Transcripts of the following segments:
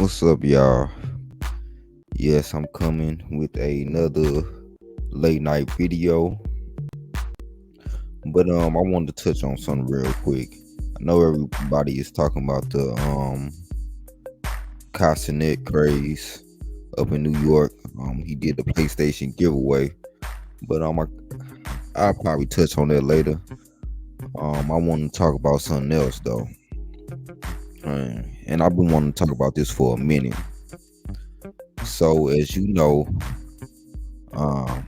What's up, y'all? Yes, I'm coming with another late night video, but I wanted to touch on something real quick. I know everybody is talking about the Castanet craze up in New York. He did the PlayStation giveaway, but I'll probably touch on that later. I want to talk about something else though, and I've been wanting to talk about this for a minute. So, as you know, um,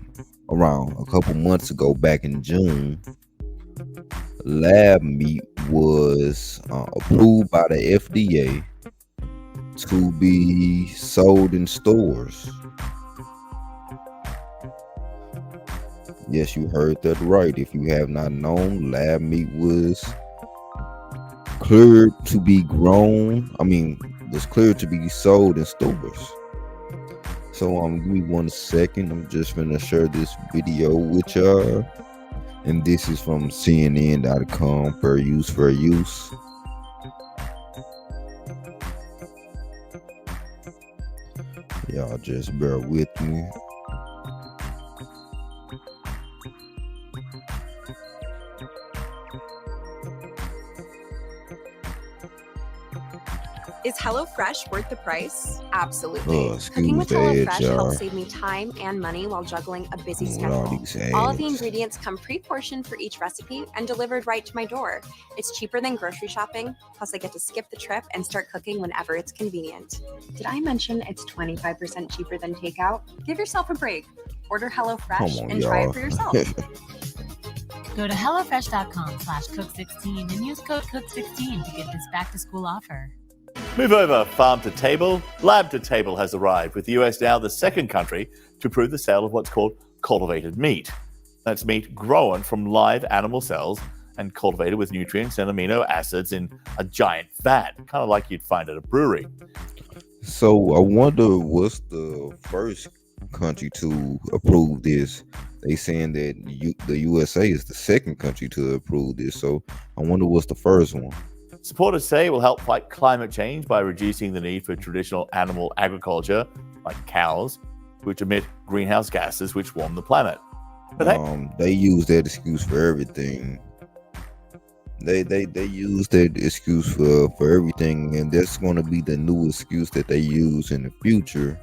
around a couple months ago, back in June, lab meat was approved by the FDA to be sold in stores. Yes, you heard that right. If you have not known, lab meat was cleared to be grown. Was cleared to be sold in stores. So give me 1 second. I'm just gonna share this video with y'all. And this is from CNN.com, fair use. Y'all just bear with me. Is HelloFresh worth the price? Absolutely. Excuse Cooking with the edge, HelloFresh y'all. helps save me time and money while juggling a busy With all schedule. these All of the ads. ingredients come pre-portioned for each recipe and delivered right to my door. It's cheaper than grocery shopping, plus I get to skip the trip and start cooking whenever it's convenient. Did I mention it's 25% cheaper than takeout? Give yourself a break. Order HelloFresh Come on, and try y'all. it for yourself. Go to HelloFresh.com/cook16 and use code COOK16 to get this back-to-school offer. Move over farm to table. Lab to table has arrived, with the US now the second country to approve the sale of what's called cultivated meat. That's meat grown from live animal cells and cultivated with nutrients and amino acids in a giant vat, kind of like you'd find at a brewery. So I wonder what's the first country to approve this. They saying that the USA is the second country to approve this. So I wonder what's the first one. Supporters say it will help fight climate change by reducing the need for traditional animal agriculture, like cows, which emit greenhouse gases which warm the planet. But They use that excuse for everything. They use that excuse for everything, and that's going to be the new excuse that they use in the future.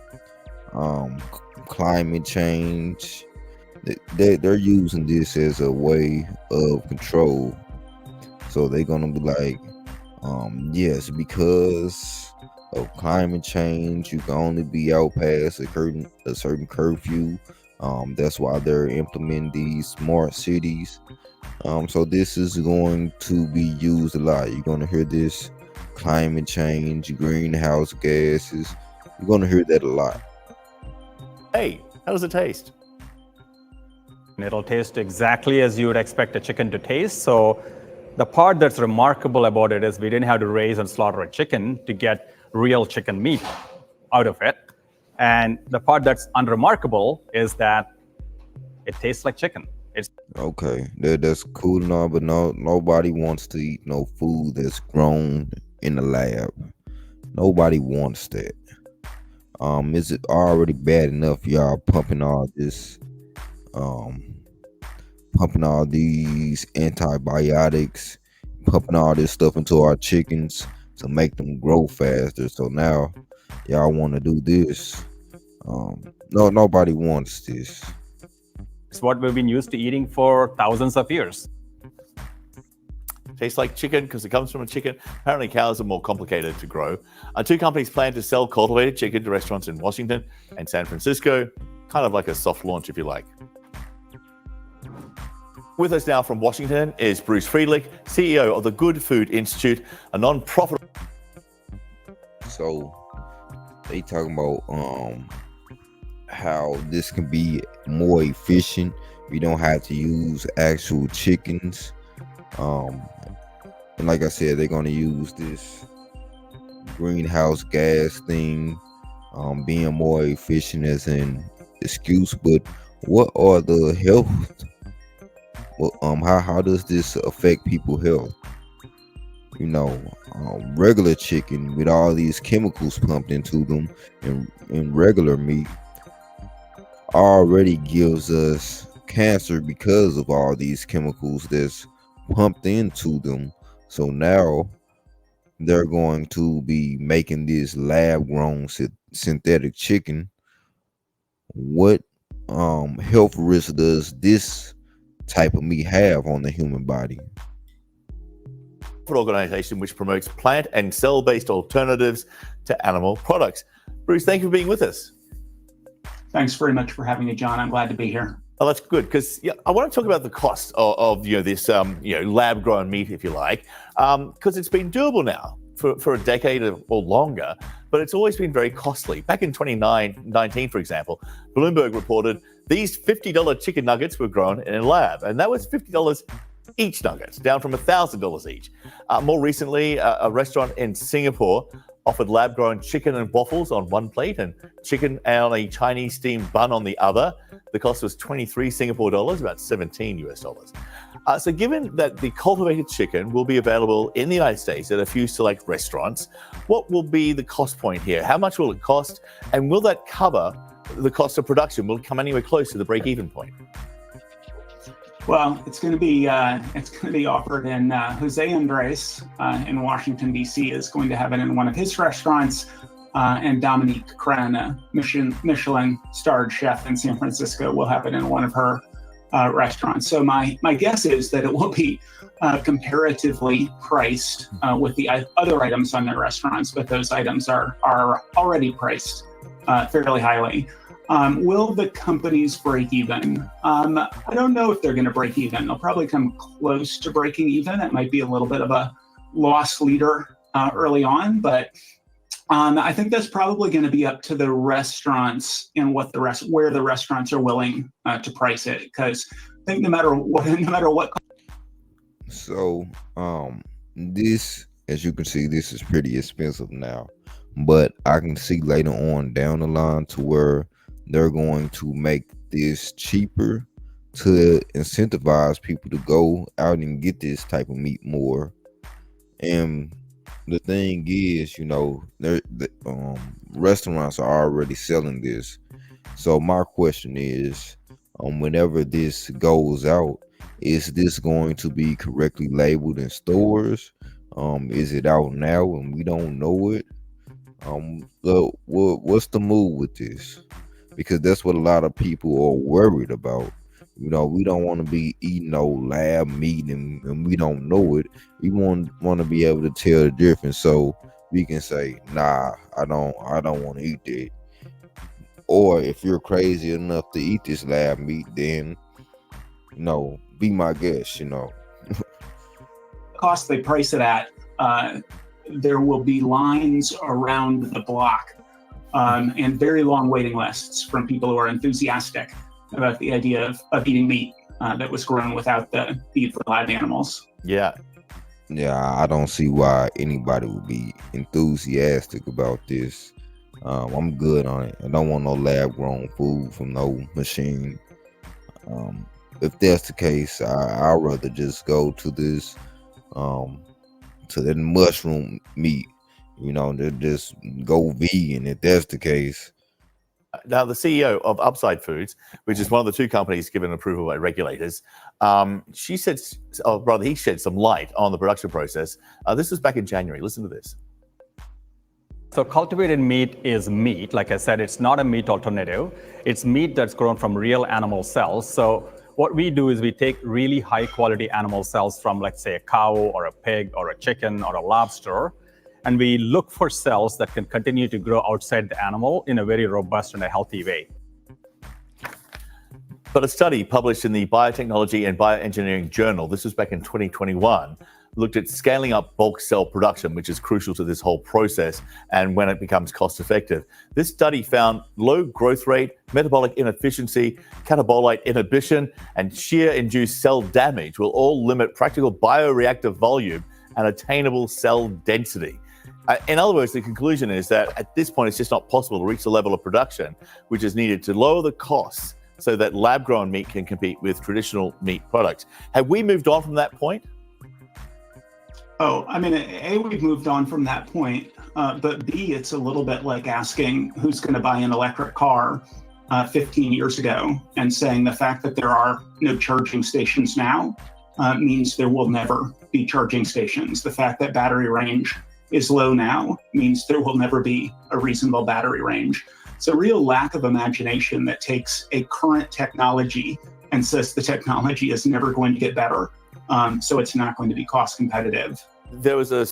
Climate change. They're using this as a way of control. So they're gonna be like, yes, because of climate change, you can only be out past a certain curfew. That's why they're implementing these smart cities. So this is going to be used a lot. You're gonna hear this: climate change, greenhouse gases. You're gonna hear that a lot. hey, how does it taste? It'll taste exactly as you would expect a chicken to taste. So the part that's remarkable about it is we didn't have to raise and slaughter a chicken to get real chicken meat out of it. And the part that's unremarkable is that it tastes like chicken. It's Okay, that's cool and all, but nobody wants to eat no food that's grown in the lab. Nobody wants that. Is it already bad enough y'all pumping all these antibiotics, pumping all this stuff into our chickens to make them grow faster? So now y'all want to do this. No, nobody wants this. what we've been used to eating for thousands of years. Tastes like chicken because it comes from a chicken. Apparently cows are more complicated to grow. Two companies plan to sell cultivated chicken to restaurants in Washington and San Francisco, kind of like a soft launch if you like. With us now from Washington is Bruce Friedlich, CEO of the Good Food Institute, a non-profit. So they talking about how this can be more efficient. We don't have to use actual chickens. And like I said, they're gonna use this greenhouse gas thing, being more efficient as an excuse. But what are the health? How does this affect people's health? regular chicken with all these chemicals pumped into them, and regular meat already gives us cancer because of all these chemicals that's pumped into them. So now they're going to be making this lab grown synthetic chicken. What health risk does this type of meat have on the human body? Organization which promotes plant and cell-based alternatives to animal products. Bruce, thank you for being with us. Thanks very much for having me, John. I'm glad to be here. Oh, that's good, because I want to talk about the cost of this lab-grown meat, if you like, because it's been doable now for a decade or longer, but it's always been very costly. Back in 2019, for example, Bloomberg reported these $50 chicken nuggets were grown in a lab, and that was $50 each nugget, down from $1,000 each. More recently, a restaurant in Singapore offered lab-grown chicken and waffles on one plate and chicken on a Chinese steamed bun on the other. The cost was 23 Singapore dollars, about 17 US dollars. So given that the cultivated chicken will be available in the United States at a few select restaurants, what will be the cost point here? How much will it cost? And will that cover the cost of production? Will it come anywhere close to the break-even point? Well, it's going to be offered in Jose Andres in Washington, D.C. is going to have it in one of his restaurants, and Dominique Cran, Michelin-starred chef in San Francisco, will have it in one of her restaurants. So my guess is that it will be comparatively priced with the other items on their restaurants, but those items are already priced fairly highly. Will the companies break even? I don't know if they're going to break even. They'll probably come close to breaking even. It might be a little bit of a loss leader early on, but I think that's probably going to be up to the restaurants and where the restaurants are willing to price it. Because I think no matter what. So this, as you can see, this is pretty expensive now, but I can see later on down the line to where they're going to make this cheaper to incentivize people to go out and get this type of meat more. And the thing is, restaurants are already selling this. So my question is, whenever this goes out, is this going to be correctly labeled in stores? Is it out now and we don't know it? What's the move with this? Because that's what a lot of people are worried about. We don't want to be eating no lab meat and we don't know it. We want to be able to tell the difference, so we can say, nah, I don't want to eat that. Or if you're crazy enough to eat this lab meat, then be my guest. Cost they price it at, there will be lines around the block. And very long waiting lists from people who are enthusiastic about the idea of eating meat that was grown without the feed for lab animals. Yeah, I don't see why anybody would be enthusiastic about this. I'm good on it. I don't want no lab-grown food from no machine. If that's the case, I'd rather just go to this, to that mushroom meat. Just go vegan if that's the case. Now, the CEO of Upside Foods, which is one of the two companies given approval by regulators, he shed some light on the production process. This was back in January. Listen to this. So cultivated meat is meat. Like I said, it's not a meat alternative. It's meat that's grown from real animal cells. So what we do is we take really high quality animal cells from, let's say, a cow or a pig or a chicken or a lobster, and we look for cells that can continue to grow outside the animal in a very robust and a healthy way. But a study published in the Biotechnology and Bioengineering Journal, this was back in 2021, looked at scaling up bulk cell production, which is crucial to this whole process and when it becomes cost effective. This study found low growth rate, metabolic inefficiency, catabolite inhibition, and shear-induced cell damage will all limit practical bioreactor volume and attainable cell density. In other words, the conclusion is that at this point, it's just not possible to reach the level of production which is needed to lower the costs so that lab-grown meat can compete with traditional meat products. Have we moved on from that point? Oh, I mean, A, we've moved on from that point, but B, it's a little bit like asking who's going to buy an electric car 15 years ago and saying the fact that there are no charging stations now means there will never be charging stations. The fact that battery range is low now means there will never be a reasonable battery range. It's a real lack of imagination that takes a current technology and says the technology is never going to get better. So it's not going to be cost competitive. There was a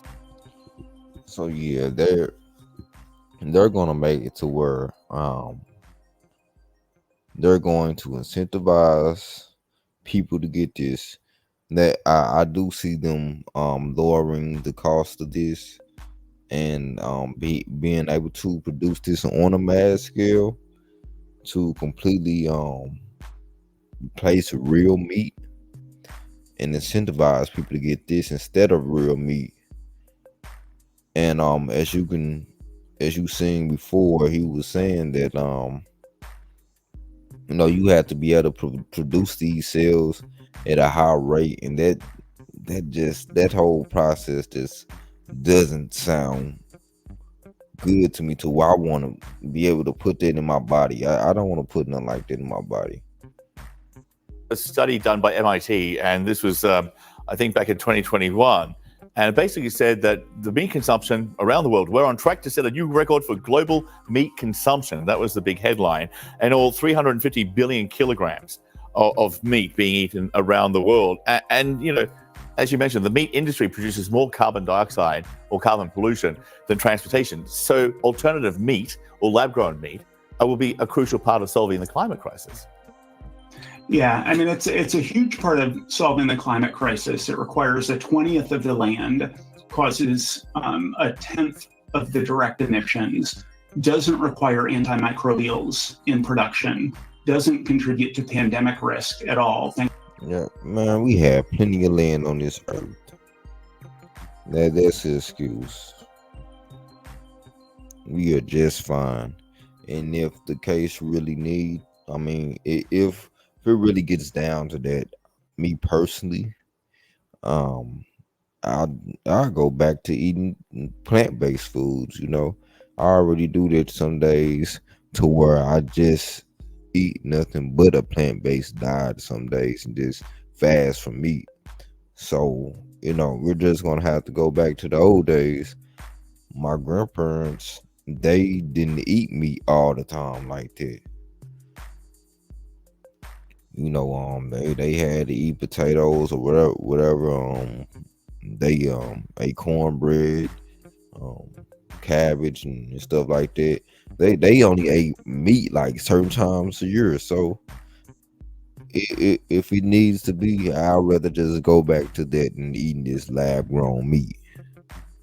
So yeah, they're gonna make it to where they're going to incentivize people to get this. That I do see them lowering the cost of this and being able to produce this on a mass scale to completely replace real meat and incentivize people to get this instead of real meat. And as you seen before, he was saying that you have to be able to produce these cells at a high rate, and that whole process just doesn't sound good to me. To where I want to be able to put that in my body. I don't want to put nothing like that in my body. a study done by MIT, and this was, I think, back in 2021. And it basically said that the meat consumption around the world, we're on track to set a new record for global meat consumption. That was the big headline. And all 350 billion kilograms of meat being eaten around the world. And, as you mentioned, the meat industry produces more carbon dioxide or carbon pollution than transportation. So alternative meat or lab-grown meat will be a crucial part of solving the climate crisis. Yeah, I mean, it's a huge part of solving the climate crisis. It requires 1/20 of the land, causes 1/10 of the direct emissions, doesn't require antimicrobials in production, doesn't contribute to pandemic risk at all. Yeah, man, we have plenty of land on this earth. That's an excuse. We are just fine. And if the case really need, I mean, if it really gets down to that, me personally, I'll go back to eating plant-based foods. I already do that some days to where I just eat nothing but a plant-based diet some days and just fast from meat. So we're just gonna have to go back to the old days. My grandparents, they didn't eat meat all the time like that. They had to eat potatoes or whatever. They ate cornbread, cabbage and stuff like that. They only ate meat like certain times a year. So if it needs to be, I'd rather just go back to that and eating this lab grown meat.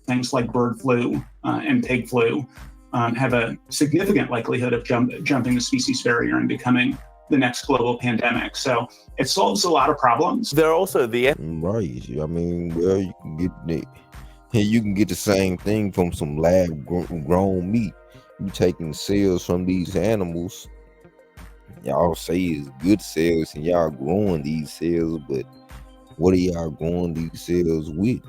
Things like bird flu and pig flu have a significant likelihood of jumping the species barrier and becoming the next global pandemic. So it solves a lot of problems. There are also right. I mean, well, you can get the same thing from some lab grown meat. You taking cells from these animals. Y'all say it's good cells and y'all growing these cells, but what are y'all growing these cells with?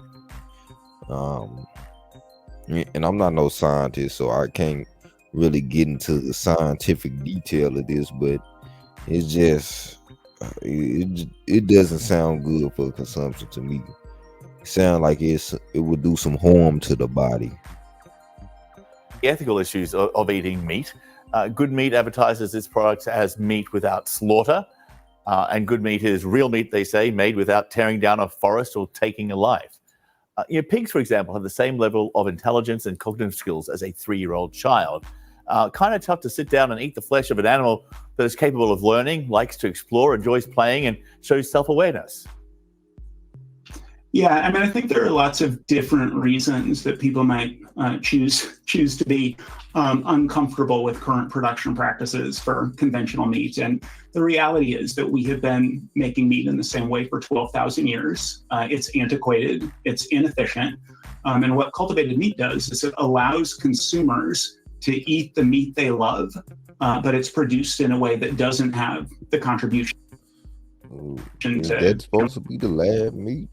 And I'm not no scientist, so I can't really get into the scientific detail of this, but it's just it doesn't sound good for consumption to me. It sounds like it would do some harm to the body. the ethical issues of eating meat. Good Meat advertises its products as meat without slaughter. And good meat is real meat, they say, made without tearing down a forest or taking a life. Pigs, for example, have the same level of intelligence and cognitive skills as a 3-year-old child. Kind of tough to sit down and eat the flesh of an animal that is capable of learning, likes to explore, enjoys playing, and shows self-awareness. Yeah, I mean, I think there are lots of different reasons that people might choose to be uncomfortable with current production practices for conventional meat. And the reality is that we have been making meat in the same way for 12,000 years. It's antiquated, it's inefficient. And what cultivated meat does is it allows consumers to eat the meat they love, but it's produced in a way that doesn't have the contribution. Is that supposed to be the lab meat?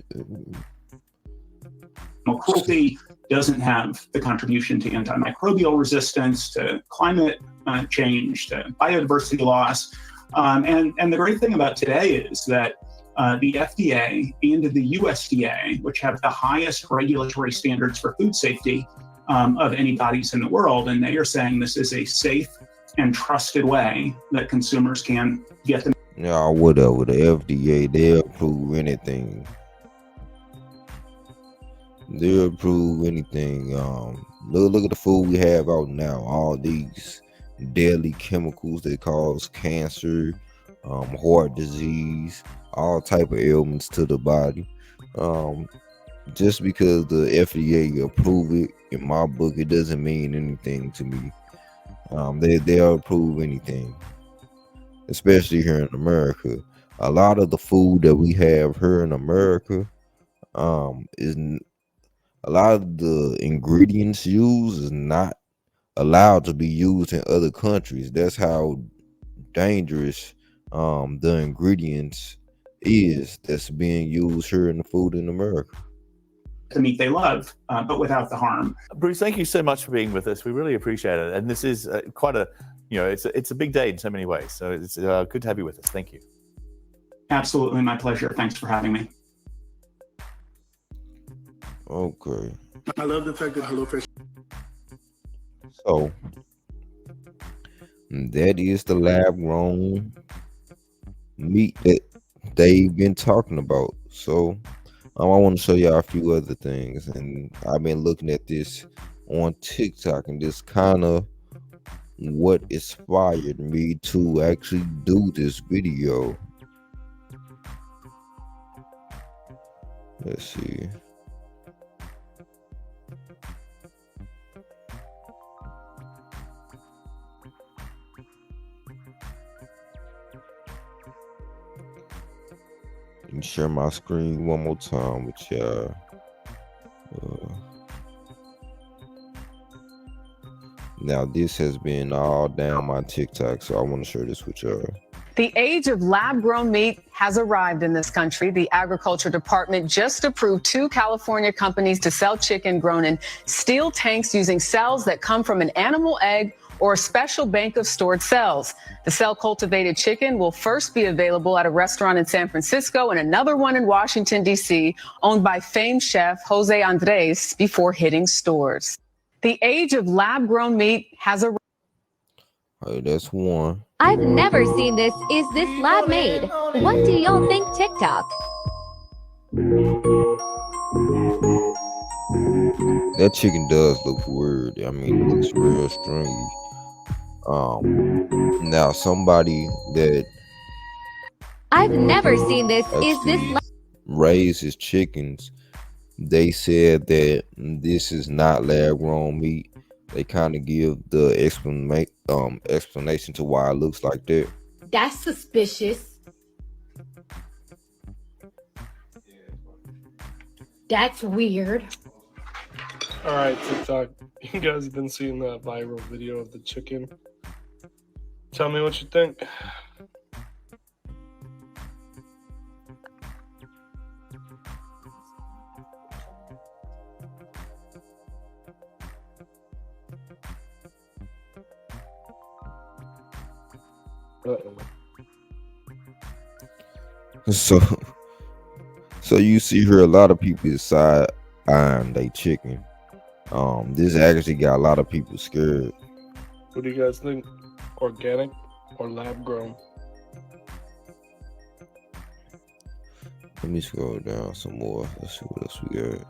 cruelty, doesn't have the contribution to antimicrobial resistance, to climate change, to biodiversity loss. And the great thing about today is that the FDA and the USDA, which have the highest regulatory standards for food safety of any bodies in the world, and they are saying this is a safe and trusted way that consumers can get them. Yeah, whatever. The FDA, they'll approve anything. They'll approve anything. Look at the food we have out now. All these deadly chemicals that cause cancer, heart disease, all type of ailments to the body. Just because the FDA approve it, in my book, it doesn't mean anything to me. They'll approve anything, especially here in America. A lot of the food that we have here in America, is a lot of the ingredients used is not allowed to be used in other countries. That's how dangerous the ingredients is that's being used here in the food in America. The meat they love, but without the harm. Bruce, thank you so much for being with us. We really appreciate it. And this is quite a, it's a big day in so many ways. So it's good to have you with us. Thank you. Absolutely, my pleasure. Thanks for having me. Okay. I love the fact that HelloFresh. So that is the lab grown meat that they've been talking about. So I want to show y'all a few other things, and I've been looking at this on TikTok, and this kind of what inspired me to actually do this video. Let's see. And share my screen one more time with y'all. Now this has been all down my TikTok, so I want to share this with y'all. The age of lab-grown meat has arrived in this country. The Agriculture Department just approved 2 California companies to sell chicken grown in steel tanks using cells that come from an animal egg or a special bank of stored cells. The cell-cultivated chicken will first be available at a restaurant in San Francisco and another one in Washington, D.C., owned by famed chef Jose Andres, before hitting stores. The age of lab-grown meat has arrived. Hey, that's one. I've never seen this. Is this lab made? What do y'all think, TikTok? That chicken does look weird. I mean, it looks real strange. Now somebody that I've never seen this. Is this raises chickens, they said that this is not lab grown meat. They kind of give the explanation to why it looks like that. That's suspicious. That's weird. All right, TikTok. You guys have been seeing that viral video of the chicken. Tell me what you think. So you see here a lot of people side eyeing they chicken. This actually got a lot of people scared. What do you guys think? Organic or lab grown? Let me scroll down some more. Let's see what else we got.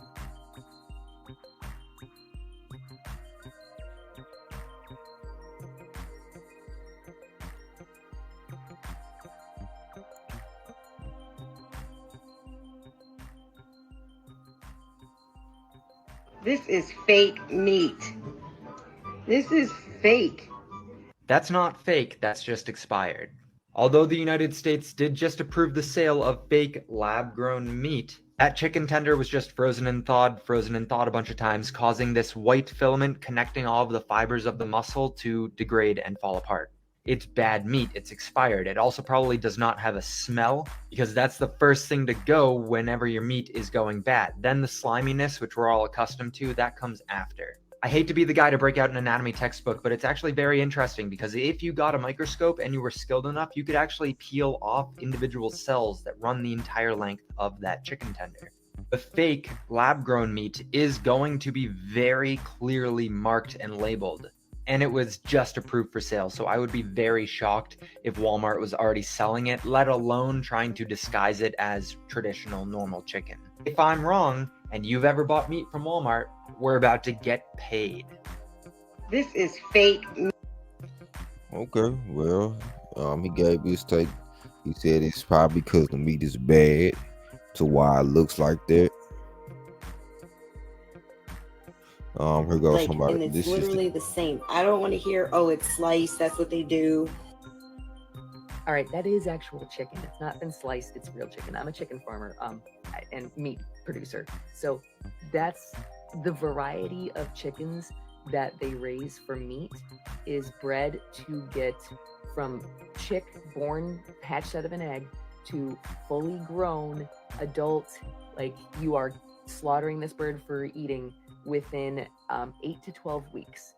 This is fake meat. This is fake. That's not fake, that's just expired. Although the United States did just approve the sale of fake lab-grown meat, that chicken tender was just frozen and thawed a bunch of times, causing this white filament connecting all of the fibers of the muscle to degrade and fall apart. it's bad meat, it's expired. It also probably does not have a smell, because that's the first thing to go whenever your meat is going bad. Then the sliminess, which we're all accustomed to, that comes after. I hate to be the guy to break out an anatomy textbook, but it's actually very interesting, because if you got a microscope and you were skilled enough, you could actually peel off individual cells that run the entire length of that chicken tender. The fake lab-grown meat is going to be very clearly marked and labeled, and it was just approved for sale, so I would be very shocked if Walmart was already selling it, let alone trying to disguise it as traditional normal chicken. If I'm wrong, and you've ever bought meat from Walmart, we're about to get paid. This is fake. Okay, well, he gave his take. He said it's probably because the meat is bad, to why it looks like that. Here goes Like, somebody. and it's This is the literally the same. I don't want to hear, oh, it's sliced. That's what they do. All right, that is actual chicken. It's not been sliced. It's real chicken. I'm a chicken farmer and meat producer. So that's the variety of chickens that they raise for meat is bred to get from chick born, hatched out of an egg, to fully grown adult. Like, you are slaughtering this bird for eating within 8 to 12 weeks.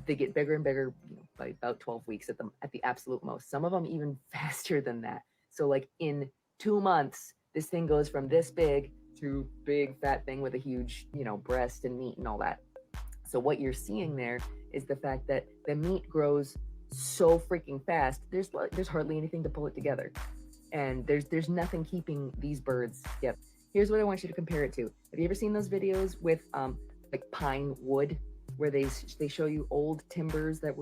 They get bigger and bigger, by about 12 weeks at the absolute most. Some of them even faster than that. So like in 2 months, this thing goes from this big to big fat thing with a huge, breast and meat and all that. So what you're seeing there is the fact that the meat grows so freaking fast. There's hardly anything to pull it together, and there's nothing keeping these birds together. Here's what I want you to compare it to. Have you ever seen those videos with like pine wood, where they show you old timbers that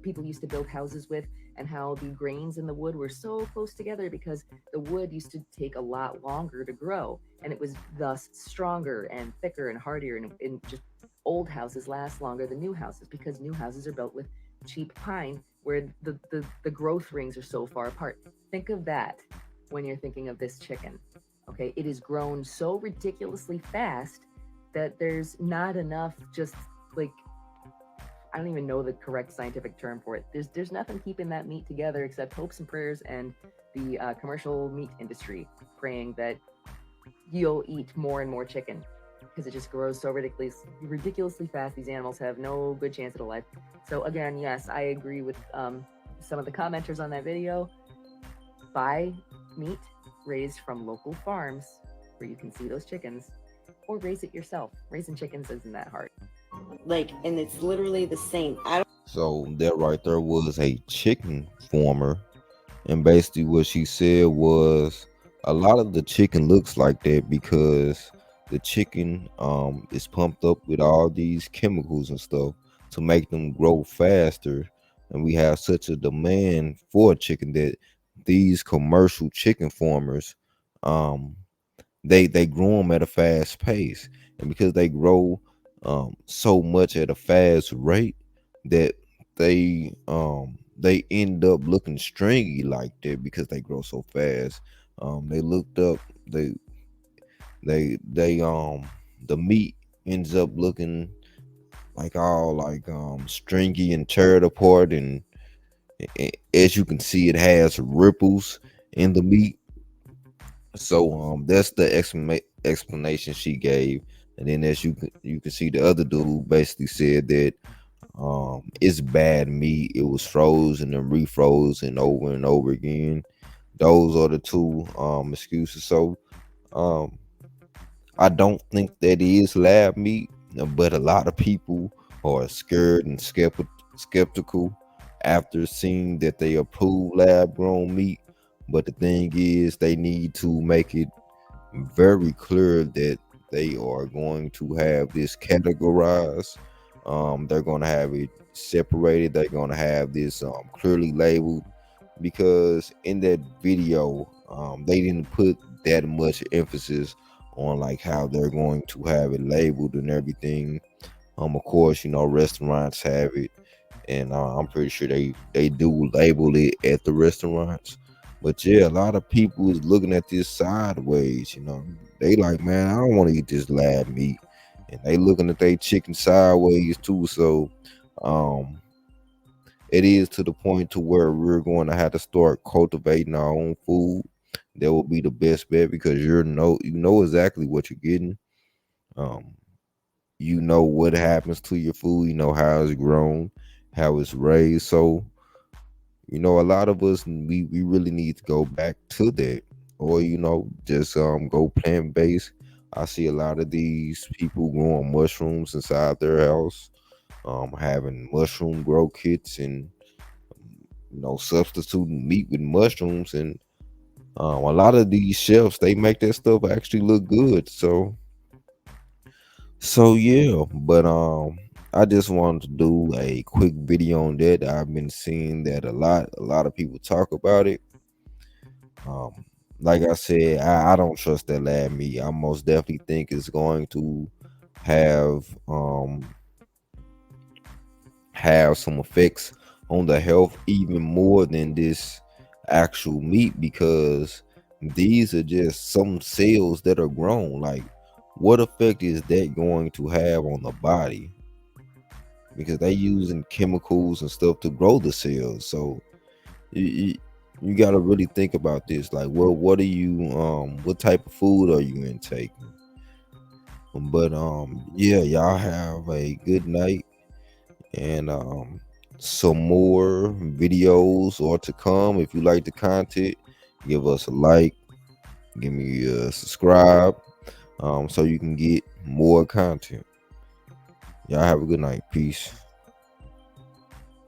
people used to build houses with, and how the grains in the wood were so close together because the wood used to take a lot longer to grow, and it was thus stronger and thicker and hardier, and just old houses last longer than new houses because new houses are built with cheap pine where the growth rings are so far apart. Think of that when you're thinking of this chicken. Okay, it is grown so ridiculously fast that there's not enough, just like, I don't even know the correct scientific term for it. There's nothing keeping that meat together except hopes and prayers and the commercial meat industry praying that you'll eat more and more chicken, because it just grows so ridiculously fast. These animals have no good chance at a life. So again, yes, I agree with some of the commenters on that video. Buy meat raised from local farms where you can see those chickens, or raise it yourself. Raising chickens isn't that hard. Like, and it's literally the same. So that right there was a chicken farmer, and basically what she said was a lot of the chicken looks like that because the chicken is pumped up with all these chemicals and stuff to make them grow faster, and we have such a demand for chicken that these commercial chicken farmers they grow them at a fast pace, and because they grow so much at a fast rate that they end up looking stringy like that because they grow so fast. They looked up they the meat ends up looking like all like stringy and teared apart, and as you can see, it has ripples in the meat. So that's the explanation she gave. And then as you can see, the other dude basically said that it's bad meat. It was frozen and refrozen over and over again. Those are the two excuses. So I don't think that is lab meat, but a lot of people are scared and skeptical after seeing that they approve lab grown meat. But the thing is, they need to make it very clear that they are going to have this categorized. They're going to have it separated. They're going to have this clearly labeled, because in that video, they didn't put that much emphasis on like how they're going to have it labeled and everything. Of course, restaurants have it, and I'm pretty sure they do label it at the restaurants. But yeah, a lot of people is looking at this sideways. They like, man, I don't want to eat this lab meat, and they looking at their chicken sideways too. So it is to the point to where we're going to have to start cultivating our own food. That will be the best bet because you know exactly what you're getting. Um, you know what happens to your food. You know how it's grown, how it's raised. So a lot of us we really need to go back to that, or just go plant based. I see a lot of these people growing mushrooms inside their house, having mushroom grow kits and substituting meat with mushrooms, and a lot of these chefs they make that stuff actually look good. So yeah, but I just wanted to do a quick video on that. I've been seeing that a lot of people talk about it. Um, like I said, I don't trust that lab meat. I most definitely think it's going to have some effects on the health even more than this actual meat, because these are just some cells that are grown. Like, what effect is that going to have on the body? Because they using chemicals and stuff to grow the cells. So you got to really think about this. Like, what are you what type of food are you intaking? But yeah, y'all have a good night, and some more videos are to come. If you like the content, give us a like, give me a subscribe, so you can get more content. Y'all have a good night. Peace.